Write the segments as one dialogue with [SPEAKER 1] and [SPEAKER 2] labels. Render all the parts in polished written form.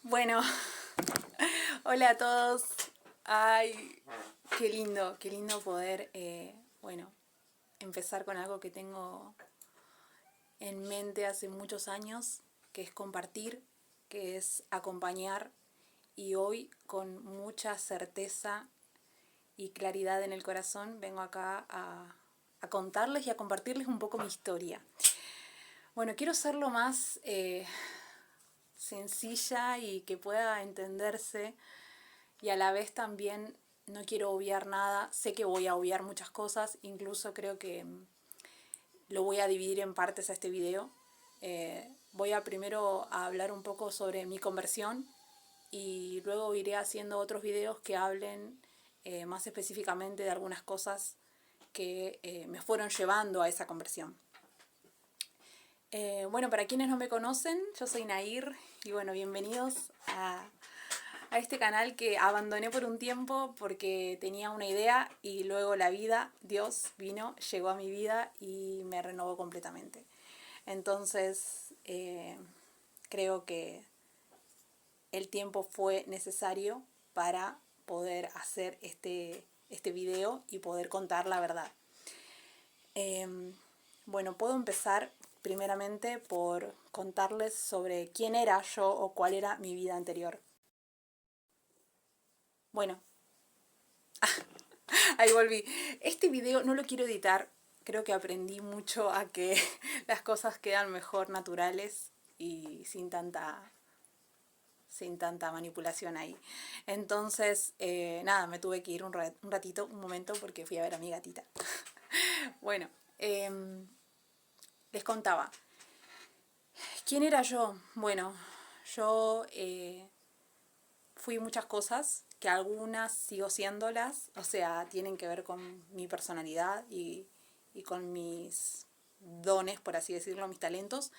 [SPEAKER 1] Bueno, hola a todos. Ay, qué lindo poder, empezar con algo que tengo en mente hace muchos años, que es compartir, que es acompañar, y hoy con mucha certeza y claridad en el corazón vengo acá a contarles y a compartirles un poco mi historia. Bueno, quiero ser lo más sencilla y que pueda entenderse, y a la vez también no quiero obviar nada. Sé que voy a obviar muchas cosas, incluso creo que lo voy a dividir en partes a este video. Voy a primero a hablar un poco sobre mi conversión y luego iré haciendo otros videos que hablen más específicamente de algunas cosas que me fueron llevando a esa conversión. Bueno, para quienes no me conocen, yo soy Nair y bueno, bienvenidos a este canal que abandoné por un tiempo porque tenía una idea y luego la vida, Dios vino, llegó a mi vida y me renovó completamente. Entonces, creo que el tiempo fue necesario para poder hacer este video y poder contar la verdad. Bueno, puedo empezar primeramente por contarles sobre quién era yo o cuál era mi vida anterior. Bueno, ahí volví. Este video no lo quiero editar. Creo que aprendí mucho a que las cosas quedan mejor naturales y sin tanta manipulación ahí. Entonces, nada, me tuve que ir un ratito, un momento, porque fui a ver a mi gatita. Bueno, les contaba. ¿Quién era yo? Bueno, yo fui muchas cosas, que algunas sigo siéndolas, o sea, tienen que ver con mi personalidad y con mis dones, por así decirlo, mis talentos,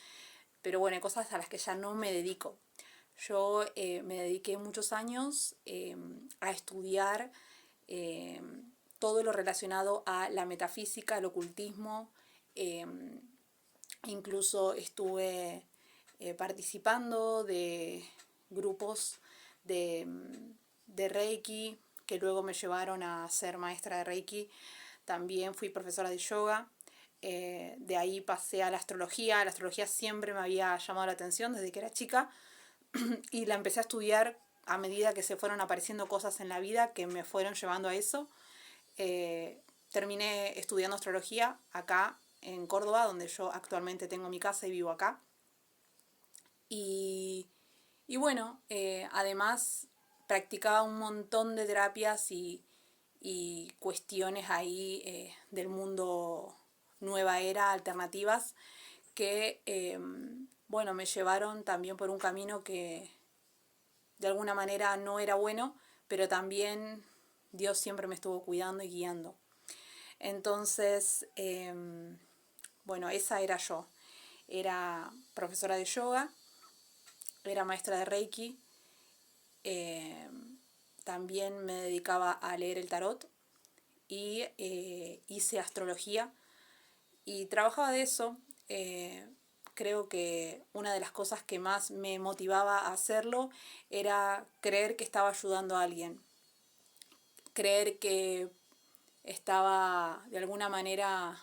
[SPEAKER 1] pero bueno, hay cosas a las que ya no me dedico. Yo me dediqué muchos años a estudiar todo lo relacionado a la metafísica, al ocultismo. Incluso estuve participando de grupos de, de Reiki, que luego me llevaron a ser maestra de Reiki. También fui profesora de yoga. De ahí pasé a la astrología. La astrología siempre me había llamado la atención desde que era chica y la empecé a estudiar a medida que se fueron apareciendo cosas en la vida que me fueron llevando a eso. Terminé estudiando astrología acá en Córdoba, donde yo actualmente tengo mi casa y vivo acá. Y bueno, además practicaba un montón de terapias y cuestiones ahí del mundo nueva era, alternativas, que bueno, me llevaron también por un camino que de alguna manera no era bueno, pero también Dios siempre me estuvo cuidando y guiando. Entonces, bueno, esa era yo. Era profesora de yoga, era maestra de Reiki, también me dedicaba a leer el tarot y hice astrología y trabajaba de eso. Creo que una de las cosas que más me motivaba a hacerlo era creer que estaba ayudando a alguien, creer que estaba de alguna manera,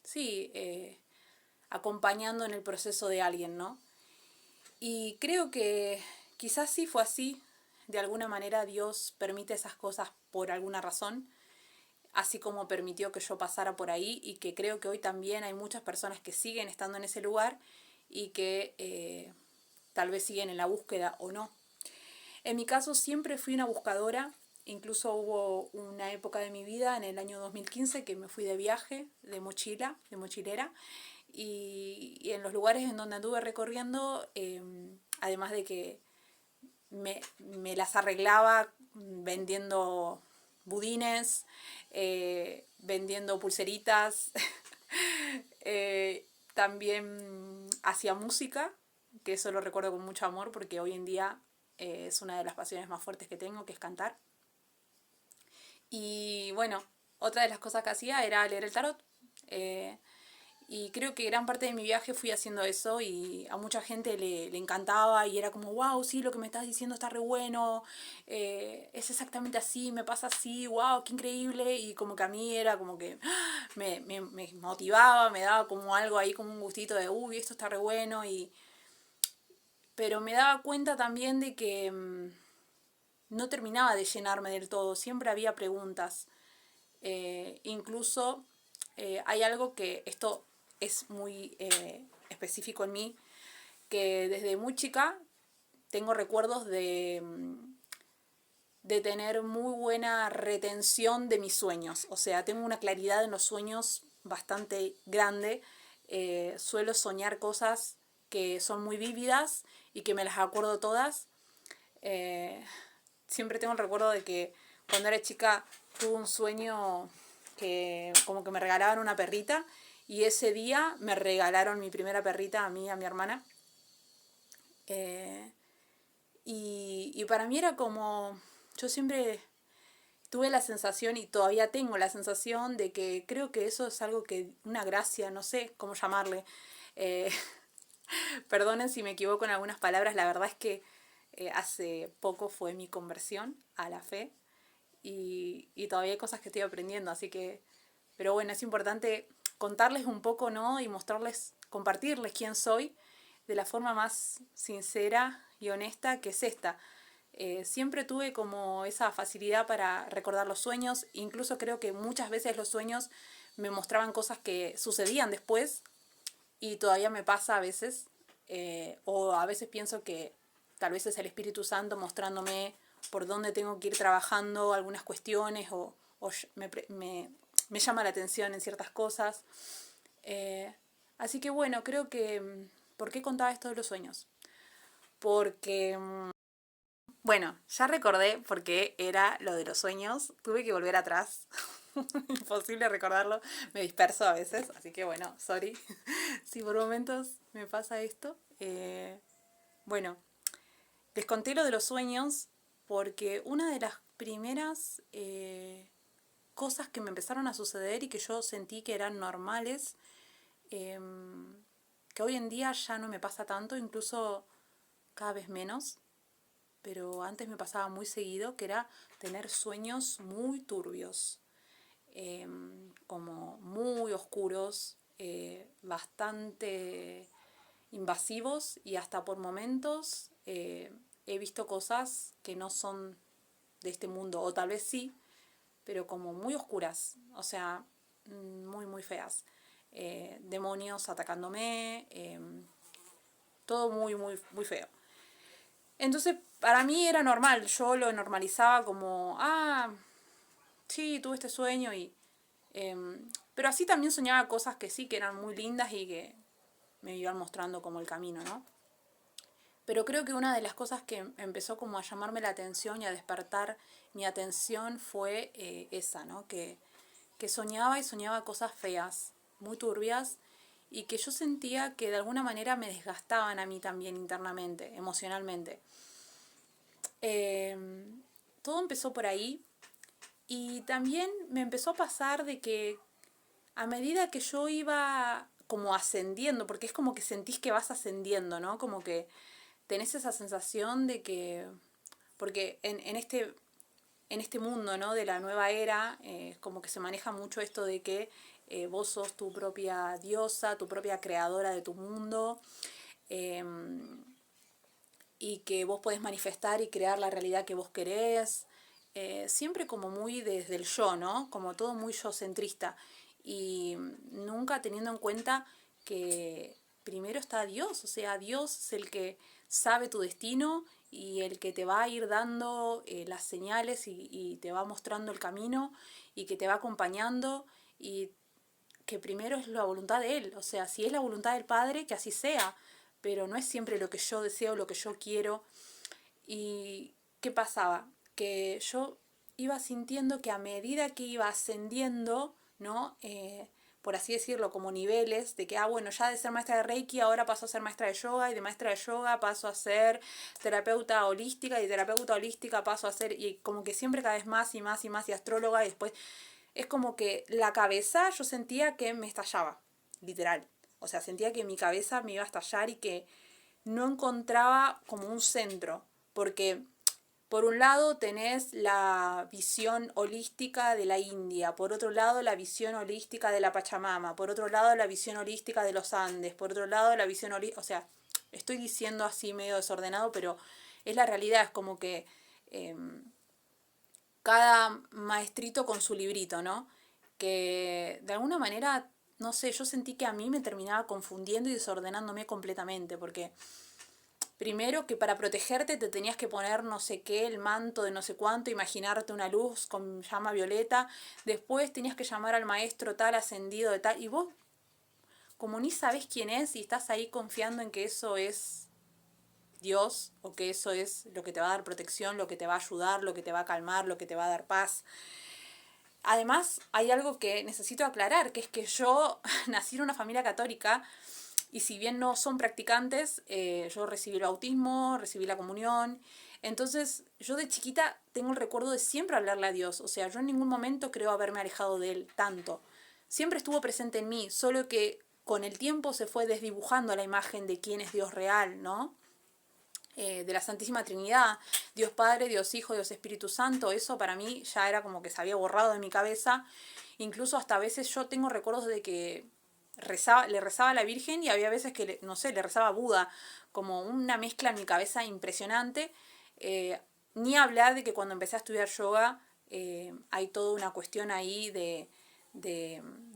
[SPEAKER 1] sí, acompañando en el proceso de alguien, ¿no? Y creo que quizás sí fue así. De alguna manera Dios permite esas cosas por alguna razón, así como permitió que yo pasara por ahí, y que creo que hoy también hay muchas personas que siguen estando en ese lugar y que tal vez siguen en la búsqueda o no. En mi caso siempre fui una buscadora. Incluso hubo una época de mi vida, en el año 2015, que me fui de viaje, de mochilera, y en los lugares en donde anduve recorriendo, además de que me las arreglaba vendiendo budines, vendiendo pulseritas, también hacía música, que eso lo recuerdo con mucho amor porque hoy en día es una de las pasiones más fuertes que tengo, que es cantar. Y bueno, otra de las cosas que hacía era leer el tarot. Y creo que gran parte de mi viaje fui haciendo eso y a mucha gente le encantaba y era como, wow, sí, lo que me estás diciendo está re bueno, es exactamente así, me pasa así, wow, qué increíble. Y como que a mí era como que me motivaba, me daba como algo ahí, como un gustito de, uy, esto está re bueno. Pero me daba cuenta también de que no terminaba de llenarme del todo, siempre había preguntas. Incluso hay algo que esto es muy específico en mí, que desde muy chica tengo recuerdos de tener muy buena retención de mis sueños. O sea, tengo una claridad en los sueños bastante grande. Suelo soñar cosas que son muy vívidas y que me las acuerdo todas. Eh, Siempre tengo el recuerdo de que cuando era chica tuve un sueño que como que me regalaban una perrita y ese día me regalaron mi primera perrita a mí y a mi hermana. Eh, y para mí era como, yo siempre tuve la sensación y todavía tengo la sensación de que creo que eso es algo que, una gracia, no sé cómo llamarle. Eh, Perdonen si me equivoco en algunas palabras, la verdad es que hace poco fue mi conversión a la fe y todavía hay cosas que estoy aprendiendo, así que, pero bueno, es importante contarles un poco, ¿no? Y mostrarles, compartirles quién soy de la forma más sincera y honesta que es esta. Siempre tuve como esa facilidad para recordar los sueños, incluso creo que muchas veces los sueños me mostraban cosas que sucedían después y todavía me pasa a veces, o a veces pienso que tal vez es el Espíritu Santo mostrándome por dónde tengo que ir trabajando algunas cuestiones o me llama la atención en ciertas cosas. Así que bueno, creo que... ¿Por qué contaba esto de los sueños? Porque... Bueno, ya recordé por qué era lo de los sueños. Tuve que volver atrás. Imposible recordarlo. Me disperso a veces. Así que bueno, sorry. Si por momentos me pasa esto. Bueno, les conté lo de los sueños porque una de las primeras cosas que me empezaron a suceder y que yo sentí que eran normales, que hoy en día ya no me pasa tanto, incluso cada vez menos, pero antes me pasaba muy seguido, que era tener sueños muy turbios, como muy oscuros, bastante invasivos y hasta por momentos he visto cosas que no son de este mundo, o tal vez sí, pero como muy oscuras, o sea, muy, muy feas. Demonios atacándome, todo muy, muy, muy feo. Entonces, para mí era normal, yo lo normalizaba como, sí, tuve este sueño pero así también soñaba cosas que sí, que eran muy lindas y que me iban mostrando como el camino, ¿no? Pero creo que una de las cosas que empezó como a llamarme la atención y a despertar mi atención fue esa, ¿no? Que soñaba y soñaba cosas feas, muy turbias, y que yo sentía que de alguna manera me desgastaban a mí también internamente, emocionalmente. Eh, Todo empezó por ahí y también me empezó a pasar de que a medida que yo iba como ascendiendo, porque es como que sentís que vas ascendiendo, ¿no? Como que tenés esa sensación de que, porque en este mundo, ¿no? De la nueva era, como que se maneja mucho esto de que vos sos tu propia diosa, tu propia creadora de tu mundo, eh, y que vos podés manifestar y crear la realidad que vos querés, siempre como muy desde el yo, ¿no? Como todo muy yo-centrista y nunca teniendo en cuenta que primero está Dios, o sea, Dios es el que sabe tu destino y el que te va a ir dando las señales y te va mostrando el camino y que te va acompañando y que primero es la voluntad de Él, o sea, si es la voluntad del Padre, que así sea, pero no es siempre lo que yo deseo, lo que yo quiero. ¿Y qué pasaba? Que yo iba sintiendo que a medida que iba ascendiendo, ¿no? Por así decirlo, como niveles, de que, bueno, ya de ser maestra de Reiki, ahora paso a ser maestra de yoga, y de maestra de yoga paso a ser terapeuta holística, y de terapeuta holística paso a ser, y como que siempre cada vez más y más y más, y astróloga, y después es como que la cabeza yo sentía que me estallaba. literal. O sea, sentía que mi cabeza me iba a estallar y que no encontraba como un centro, porque por un lado tenés la visión holística de la India, por otro lado la visión holística de la Pachamama, por otro lado la visión holística de los Andes, por otro lado la visión holística, o sea, estoy diciendo así medio desordenado, pero es la realidad, es como que cada maestrito con su librito, ¿no? Que de alguna manera, no sé, yo sentí que a mí me terminaba confundiendo y desordenándome completamente, porque primero que para protegerte te tenías que poner no sé qué, el manto de no sé cuánto, imaginarte una luz con llama violeta, después tenías que llamar al maestro tal ascendido de tal, y vos como ni sabés quién es y estás ahí confiando en que eso es Dios o que eso es lo que te va a dar protección, lo que te va a ayudar, lo que te va a calmar, lo que te va a dar paz. Además, hay algo que necesito aclarar, que es que yo nací en una familia católica y si bien no son practicantes, yo recibí el bautismo, recibí la comunión. Entonces, yo de chiquita tengo el recuerdo de siempre hablarle a Dios. O sea, yo en ningún momento creo haberme alejado de Él tanto. Siempre estuvo presente en mí, solo que con el tiempo se fue desdibujando la imagen de quién es Dios real, ¿no? De la Santísima Trinidad, Dios Padre, Dios Hijo, Dios Espíritu Santo, eso para mí ya era como que se había borrado de mi cabeza. Incluso hasta a veces yo tengo recuerdos de que le rezaba a la Virgen y había veces que, no sé, le rezaba a Buda, como una mezcla en mi cabeza impresionante. Ni hablar de que cuando empecé a estudiar yoga hay toda una cuestión ahí de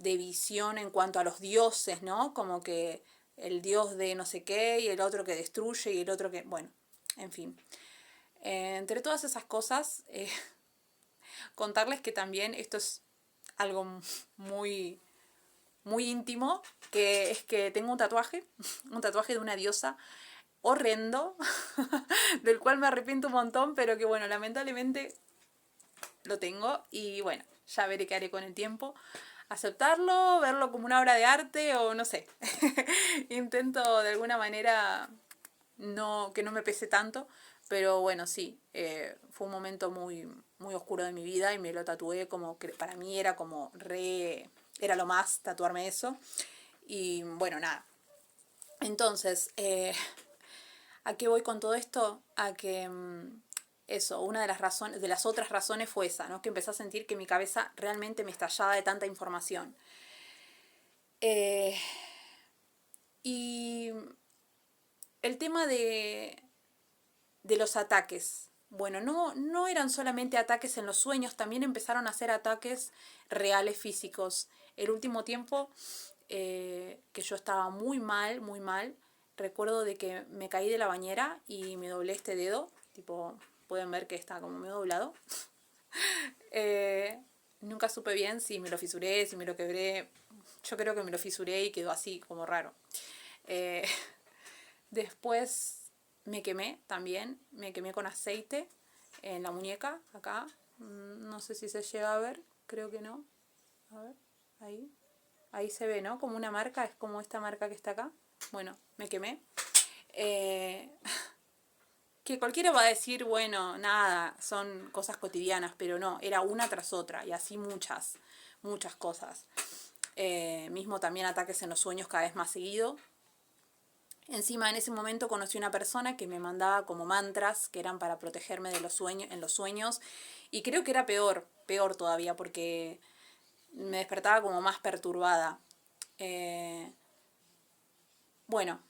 [SPEAKER 1] visión en cuanto a los dioses, ¿no? Como que el dios de no sé qué y el otro que destruye y el otro que, bueno, en fin. Entre todas esas cosas, contarles que también esto es algo muy, muy íntimo, que es que tengo un tatuaje de una diosa horrendo, del cual me arrepiento un montón, pero que bueno, lamentablemente lo tengo y bueno, ya veré qué haré con el tiempo. Aceptarlo, verlo como una obra de arte o no sé. Intento de alguna manera que no me pese tanto, pero bueno, sí, fue un momento muy, muy oscuro de mi vida y me lo tatué como que para mí era como era lo más tatuarme eso. Y bueno, nada. Entonces, ¿a qué voy con todo esto? A que eso, una de las razones, de las otras razones fue esa, ¿no? Que empecé a sentir que mi cabeza realmente me estallaba de tanta información. Y el tema de los ataques. Bueno, no eran solamente ataques en los sueños, también empezaron a ser ataques reales físicos. El último tiempo que yo estaba muy mal, recuerdo de que me caí de la bañera y me doblé este dedo, tipo, pueden ver que está como medio doblado. Nunca supe bien si me lo fisuré, si me lo quebré. Yo creo que me lo fisuré y quedó así, como raro. Después me quemé también, me quemé con aceite en la muñeca, acá. No sé si se llega a ver, creo que no. A ver, ahí. Ahí se ve, ¿no? Como una marca, es como esta marca que está acá. Bueno, me quemé. Que cualquiera va a decir, bueno, nada, son cosas cotidianas, pero no, era una tras otra y así muchas cosas. Mismo también ataques en los sueños cada vez más seguido. Encima en ese momento conocí una persona que me mandaba como mantras que eran para protegerme de en los sueños y creo que era peor todavía porque me despertaba como más perturbada. Bueno,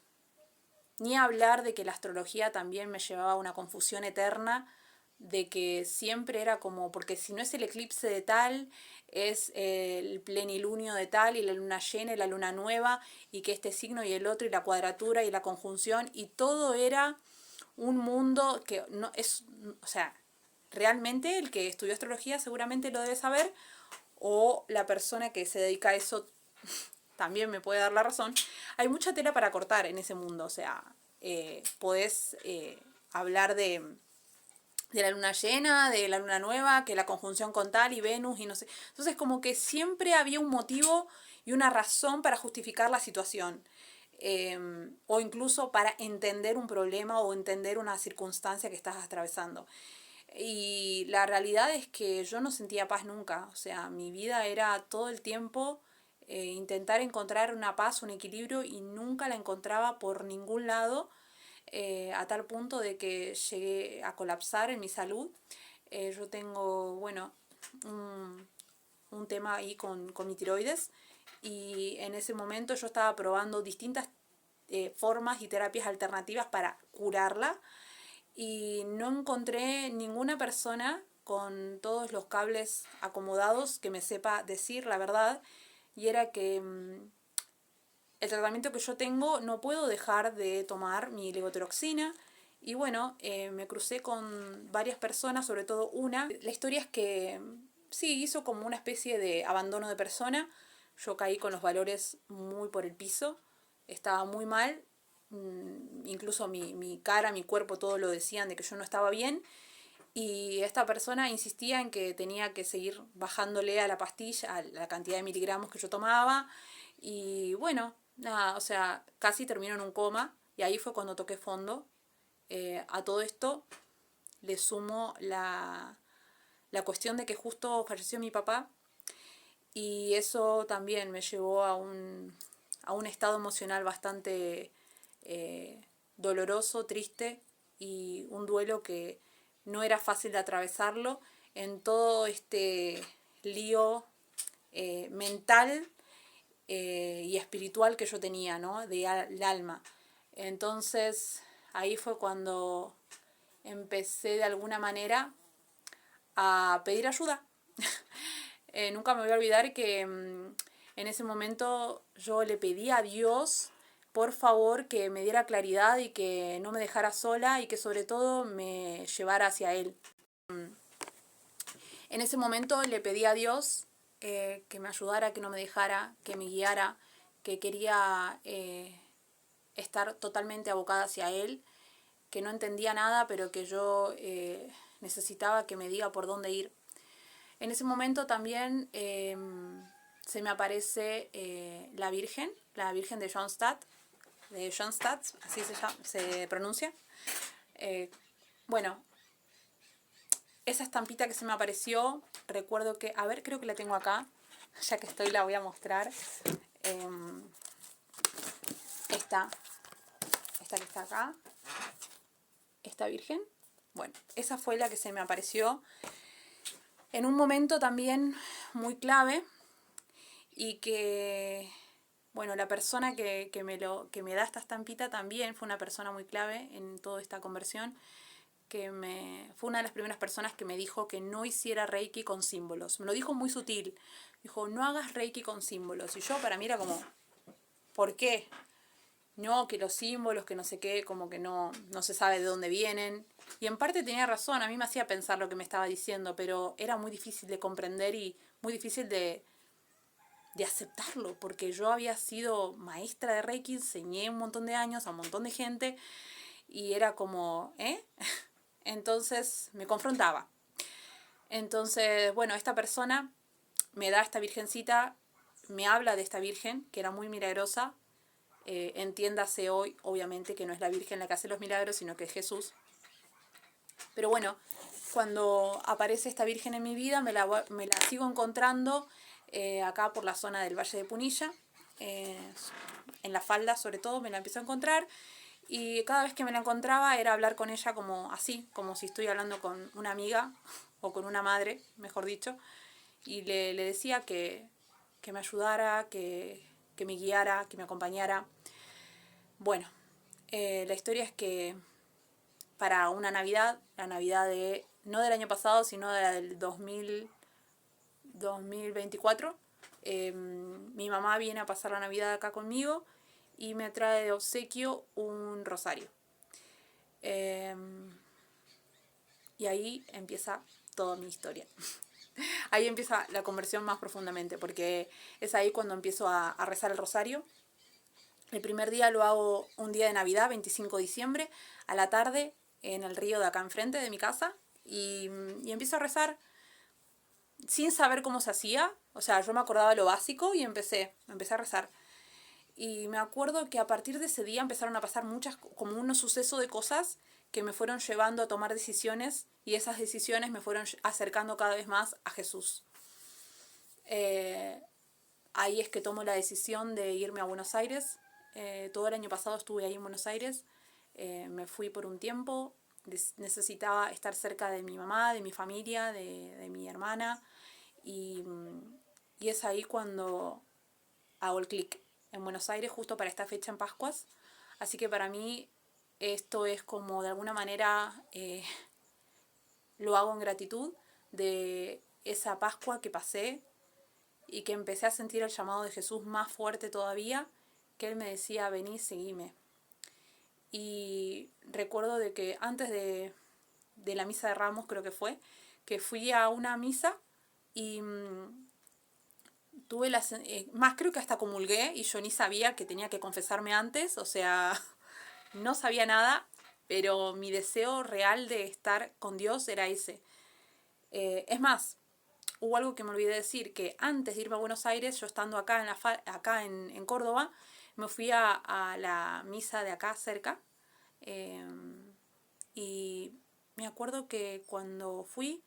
[SPEAKER 1] ni hablar de que la astrología también me llevaba a una confusión eterna de que siempre era como, porque si no es el eclipse de tal, es el plenilunio de tal, y la luna llena y la luna nueva, y que este signo y el otro, y la cuadratura y la conjunción, y todo era un mundo que no es, o sea, realmente el que estudió astrología seguramente lo debe saber, o la persona que se dedica a eso también me puede dar la razón. Hay mucha tela para cortar en ese mundo, o sea, podés hablar de la luna llena, de la luna nueva, que la conjunción con tal y Venus y no sé. Entonces como que siempre había un motivo y una razón para justificar la situación. O incluso para entender un problema o entender una circunstancia que estás atravesando. Y la realidad es que yo no sentía paz nunca. O sea, mi vida era todo el tiempo intentar encontrar una paz, un equilibrio, y nunca la encontraba por ningún lado, a tal punto de que llegué a colapsar en mi salud. Yo tengo, bueno, un tema ahí con mi tiroides, y en ese momento yo estaba probando distintas formas y terapias alternativas para curarla, y no encontré ninguna persona con todos los cables acomodados que me sepa decir la verdad, y era que el tratamiento que yo tengo no puedo dejar de tomar mi levotiroxina. Y bueno, me crucé con varias personas, sobre todo una. La historia es que sí, hizo como una especie de abandono de persona. Yo caí con los valores muy por el piso, estaba muy mal, incluso mi cara, mi cuerpo, todo lo decían de que yo no estaba bien. Y esta persona insistía en que tenía que seguir bajándole a la pastilla, a la cantidad de miligramos que yo tomaba. Y bueno, nada, o sea, casi terminó en un coma. Y ahí fue cuando toqué fondo. A todo esto le sumo la cuestión de que justo falleció mi papá. Y eso también me llevó a un estado emocional bastante doloroso, triste, y un duelo que no era fácil de atravesarlo en todo este lío mental y espiritual que yo tenía, ¿no? Del alma. Entonces ahí fue cuando empecé de alguna manera a pedir ayuda. Nunca me voy a olvidar que en ese momento yo le pedí a Dios, por favor, que me diera claridad y que no me dejara sola, y que sobre todo me llevara hacia Él. En ese momento le pedí a Dios que me ayudara, que no me dejara, que me guiara, que quería estar totalmente abocada hacia Él, que no entendía nada, pero que yo necesitaba que me diga por dónde ir. En ese momento también se me aparece la Virgen de Schoenstatt, así se pronuncia. Bueno, esa estampita que se me apareció, recuerdo que, a ver, creo que la tengo acá, ya que estoy la voy a mostrar. Esta que está acá, esta Virgen, bueno, esa fue la que se me apareció en un momento también muy clave, y que, bueno, la persona que me da esta estampita también fue una persona muy clave en toda esta conversión, fue una de las primeras personas que me dijo que no hiciera Reiki con símbolos. Me lo dijo muy sutil. Dijo, no hagas Reiki con símbolos. Y yo, para mí era como, ¿por qué? No, que los símbolos, que no sé qué, como que no se sabe de dónde vienen. Y en parte tenía razón, a mí me hacía pensar lo que me estaba diciendo, pero era muy difícil de comprender y muy difícil de aceptarlo, porque yo había sido maestra de Reiki, enseñé un montón de años a un montón de gente, y era como, Entonces me confrontaba. Entonces, bueno, esta persona me da esta virgencita, me habla de esta virgen, que era muy milagrosa. Entiéndase hoy, obviamente, que no es la Virgen la que hace los milagros, sino que es Jesús. Pero bueno, cuando aparece esta Virgen en mi vida, me la sigo encontrando acá por la zona del Valle de Punilla, en la falda sobre todo, me la empiezo a encontrar. Y cada vez que me la encontraba era hablar con ella como así, como si estoy hablando con una amiga o con una madre, mejor dicho. Y le decía que me ayudara, que me guiara, que me acompañara. Bueno, la historia es que para una Navidad, la Navidad no del año pasado, sino del 2024, mi mamá viene a pasar la Navidad acá conmigo y me trae de obsequio un rosario. Y ahí empieza toda mi historia. Ahí empieza la conversión más profundamente, porque es ahí cuando empiezo a rezar el rosario. El primer día lo hago un día de Navidad, 25 de diciembre, a la tarde, en el río de acá enfrente de mi casa, y empiezo a rezar sin saber cómo se hacía. O sea, yo me acordaba lo básico y empecé a rezar. Y me acuerdo que a partir de ese día empezaron a pasar como unos sucesos de cosas que me fueron llevando a tomar decisiones, y esas decisiones me fueron acercando cada vez más a Jesús. ahí es que tomo la decisión de irme a Buenos Aires. Todo el año pasado estuve ahí en Buenos Aires. Me fui por un tiempo. Necesitaba estar cerca de mi mamá, de mi familia, de mi hermana. Y, y es ahí cuando hago el clic en Buenos Aires, justo para esta fecha en Pascuas. Así que para mí esto es como de alguna manera lo hago en gratitud de esa Pascua que pasé y que empecé a sentir el llamado de Jesús más fuerte todavía, que Él me decía, vení, seguime. Y recuerdo de que antes de la misa de Ramos, creo que fue, que fui a una misa y tuve más creo que hasta comulgué y yo ni sabía que tenía que confesarme antes, o sea, no sabía nada, pero mi deseo real de estar con Dios era ese. Es más, hubo algo que me olvidé decir, que antes de irme a Buenos Aires, yo estando acá en Córdoba, me fui a la misa de acá cerca, y me acuerdo que cuando fui,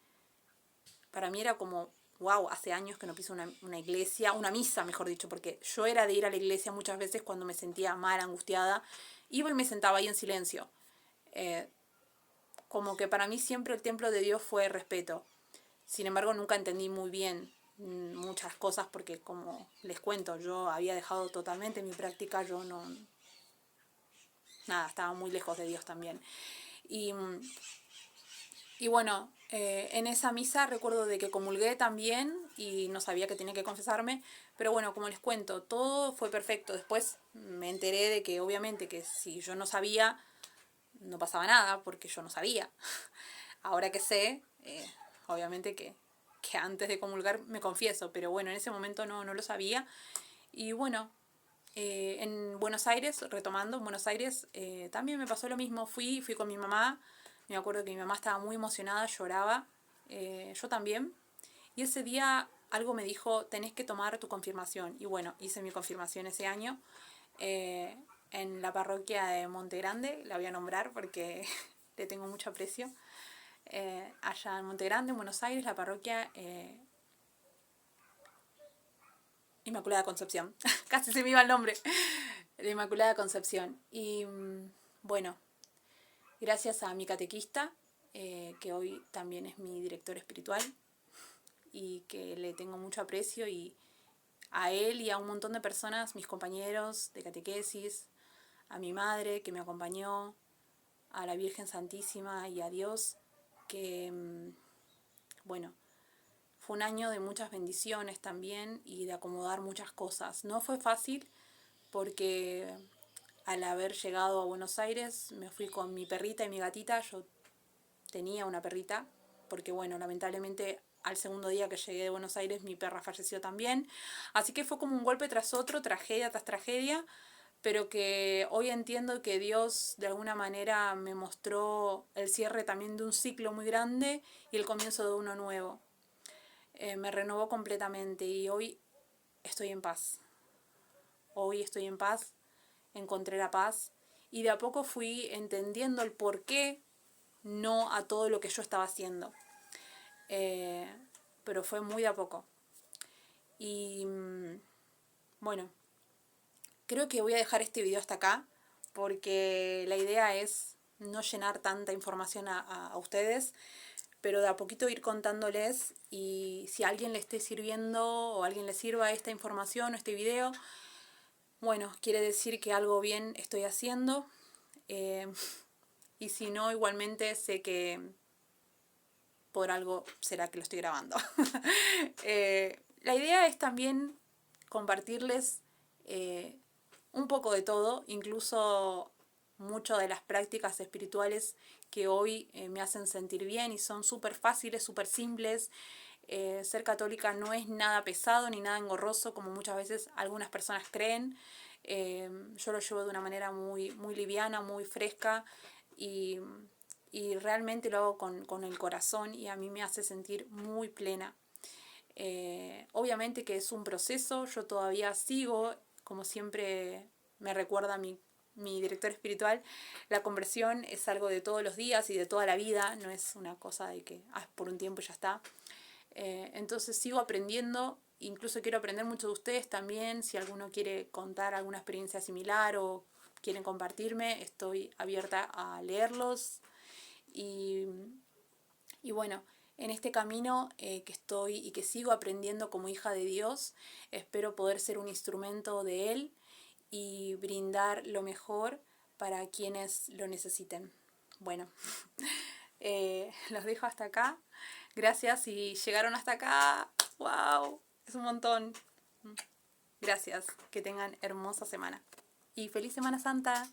[SPEAKER 1] para mí era como, wow, hace años que no piso una iglesia, una misa, mejor dicho, porque yo era de ir a la iglesia muchas veces cuando me sentía mal, angustiada, iba y me sentaba ahí en silencio. Como que para mí siempre el templo de Dios fue respeto. Sin embargo, nunca entendí muy bien muchas cosas porque, como les cuento, yo había dejado totalmente mi práctica, yo no... Nada, estaba muy lejos de Dios también. Y, y bueno, en esa misa recuerdo de que comulgué también y no sabía que tenía que confesarme, pero bueno, como les cuento, todo fue perfecto. Después me enteré de que obviamente que si yo no sabía, no pasaba nada porque yo no sabía. Ahora que sé, obviamente que antes de comulgar me confieso, pero bueno, en ese momento no lo sabía. Y bueno, en Buenos Aires, retomando, en Buenos Aires también me pasó lo mismo. Fui con mi mamá, me acuerdo que mi mamá estaba muy emocionada, lloraba, yo también. Y ese día algo me dijo, tenés que tomar tu confirmación. Y bueno, hice mi confirmación ese año en la parroquia de Monte Grande, la voy a nombrar porque le tengo mucho aprecio. Allá en Monte Grande, en Buenos Aires, la parroquia Inmaculada Concepción. Casi se me iba el nombre. La Inmaculada Concepción. Y bueno, gracias a mi catequista, que hoy también es mi director espiritual y que le tengo mucho aprecio, y a él y a un montón de personas, mis compañeros de catequesis, a mi madre que me acompañó, a la Virgen Santísima y a Dios, que bueno, fue un año de muchas bendiciones también y de acomodar muchas cosas. No fue fácil porque al haber llegado a Buenos Aires me fui con mi perrita y mi gatita. Yo tenía una perrita porque bueno, lamentablemente al segundo día que llegué de Buenos Aires mi perra falleció también. Así que fue como un golpe tras otro, tragedia tras tragedia, pero que hoy entiendo que Dios de alguna manera me mostró el cierre también de un ciclo muy grande y el comienzo de uno nuevo. Me renovó completamente y hoy estoy en paz. Hoy estoy en paz, encontré la paz y de a poco fui entendiendo el por qué no a todo lo que yo estaba haciendo. Pero fue muy de a poco. Y bueno, creo que voy a dejar este video hasta acá porque la idea es no llenar tanta información a ustedes, pero de a poquito ir contándoles, y si a alguien le esté sirviendo o a alguien le sirva esta información o este video, bueno, quiere decir que algo bien estoy haciendo, y si no, igualmente sé que por algo será que lo estoy grabando. La idea es también compartirles un poco de todo, incluso mucho de las prácticas espirituales que hoy me hacen sentir bien y son súper fáciles, súper simples. Ser católica no es nada pesado ni nada engorroso como muchas veces algunas personas creen. Yo lo llevo de una manera muy, muy liviana, muy fresca, y realmente lo hago con el corazón y a mí me hace sentir muy plena. Obviamente que es un proceso, yo todavía sigo, como siempre me recuerda mi director espiritual, la conversión es algo de todos los días y de toda la vida, no es una cosa de que por un tiempo ya está. Entonces sigo aprendiendo incluso quiero aprender mucho de ustedes también. Si alguno quiere contar alguna experiencia similar o quieren compartirme, estoy abierta a leerlos. Y, y bueno, en este camino que estoy y que sigo aprendiendo como hija de Dios, espero poder ser un instrumento de Él y brindar lo mejor para quienes lo necesiten. Bueno, los dejo hasta acá. Gracias si llegaron hasta acá. ¡Wow! Es un montón. Gracias. Que tengan hermosa semana. Y feliz Semana Santa.